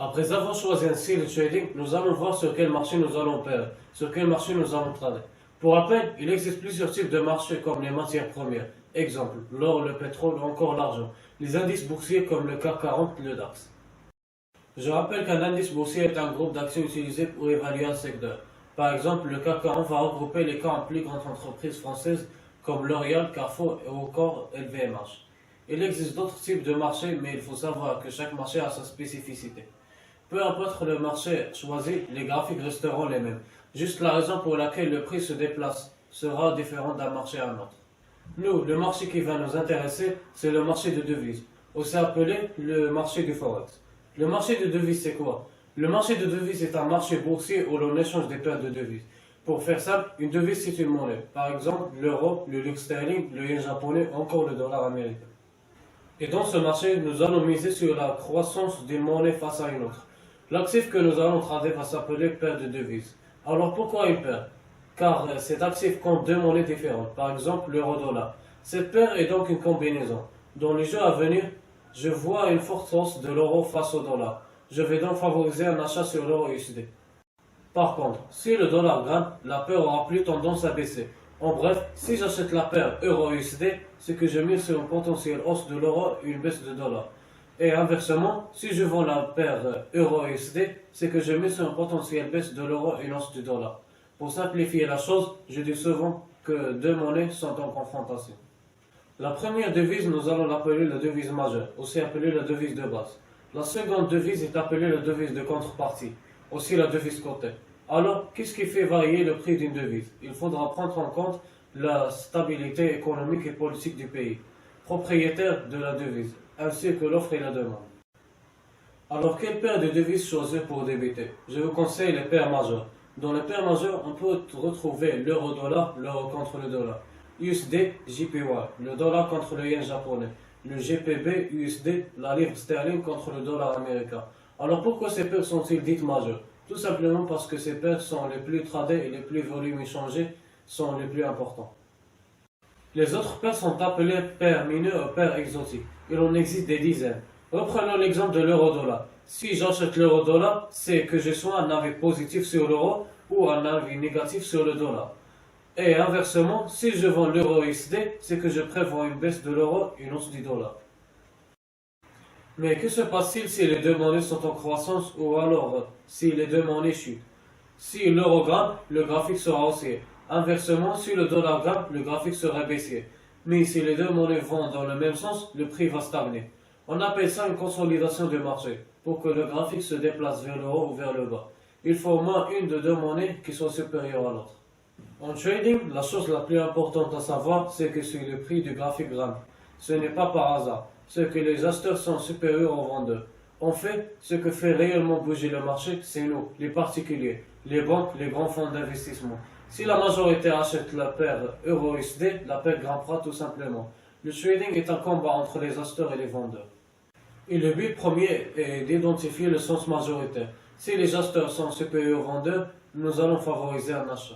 Après avoir choisi un style de trading, nous allons voir sur quel marché nous allons perdre, sur quel marché nous allons trader. Pour rappel, il existe plusieurs types de marchés comme les matières premières, exemple l'or, le pétrole ou encore l'argent, les indices boursiers comme le CAC 40, le DAX. Je rappelle qu'un indice boursier est un groupe d'actions utilisé pour évaluer un secteur. Par exemple, le CAC 40 va regrouper les 40 plus grandes entreprises françaises comme L'Oréal, Carrefour ou encore LVMH. Il existe d'autres types de marchés, mais il faut savoir que chaque marché a sa spécificité. Peu importe le marché choisi, les graphiques resteront les mêmes. Juste la raison pour laquelle le prix se déplace sera différente d'un marché à un autre. Nous, le marché qui va nous intéresser, c'est le marché de devises, aussi appelé le marché du Forex. Le marché de devises, c'est quoi? Le marché de devises est un marché boursier où l'on échange des paires de devises. Pour faire simple, une devise c'est une monnaie. Par exemple, l'euro, le luxe sterling, le yen japonais, encore le dollar américain. Et dans ce marché, nous allons miser sur la croissance d'une monnaie face à une autre. L'actif que nous allons trader va s'appeler paire de devises. Alors pourquoi une paire? Car cet actif compte deux monnaies différentes, par exemple l'euro-dollar. Cette paire est donc une combinaison. Dans les jeux à venir, je vois une forte hausse de l'euro face au dollar. Je vais donc favoriser un achat sur l'euro USD. Par contre, si le dollar grimpe, la paire aura plus tendance à baisser. En bref, si j'achète la paire euro-USD, c'est que je mise sur une potentielle hausse de l'euro et une baisse de dollar. Et inversement, si je vends la paire euro-USD, c'est que je mise sur une potentielle baisse de l'euro et une hausse du dollar. Pour simplifier la chose, je dis souvent que deux monnaies sont en confrontation. La première devise, nous allons l'appeler la devise majeure, aussi appelée la devise de base. La seconde devise est appelée la devise de contrepartie, aussi la devise cotée. Alors, qu'est-ce qui fait varier le prix d'une devise? Il faudra prendre en compte la stabilité économique et politique du pays, propriétaire de la devise, ainsi que l'offre et la demande. Alors, quelle paire de devises choisir pour débuter? Je vous conseille les paires majeures. Dans les paires majeures, on peut retrouver l'euro-dollar, l'euro contre le dollar, USD, JPY, le dollar contre le yen japonais, le GBP, USD, la livre sterling contre le dollar américain. Alors pourquoi ces paires sont-ils dites majeures? Tout simplement parce que ces paires sont les plus tradées et les plus volumes échangés sont les plus importants. Les autres paires sont appelées paires mineures ou paires exotiques. Il en existe des dizaines. Reprenons l'exemple de l'euro-dollar. Si j'achète l'euro-dollar, c'est que j'ai soit un avis positif sur l'euro ou un avis négatif sur le dollar. Et inversement, si je vends l'euro-USD, c'est que je prévois une baisse de l'euro et une hausse du dollar. Mais que se passe-t-il si les deux monnaies sont en croissance ou alors si les deux monnaies chutent? Si l'euro grimpe, le graphique sera haussier. Inversement, si le dollar grimpe, le graphique sera baissier. Mais si les deux monnaies vont dans le même sens, le prix va stagner. On appelle ça une consolidation de marché, pour que le graphique se déplace vers le haut ou vers le bas. Il faut au moins une de deux monnaies qui soit supérieure à l'autre. En trading, la chose la plus importante à savoir, c'est que si le prix du graphique grimpe, ce n'est pas par hasard, c'est que les acheteurs sont supérieurs aux vendeurs. En fait, ce que fait réellement bouger le marché, c'est nous, les particuliers, les banques, les grands fonds d'investissement. Si la majorité achète la paire euro-USD, la paire grimpera tout simplement. Le trading est un combat entre les acheteurs et les vendeurs. Et le but premier est d'identifier le sens majoritaire. Si les acheteurs sont supérieurs aux vendeurs, nous allons favoriser un achat.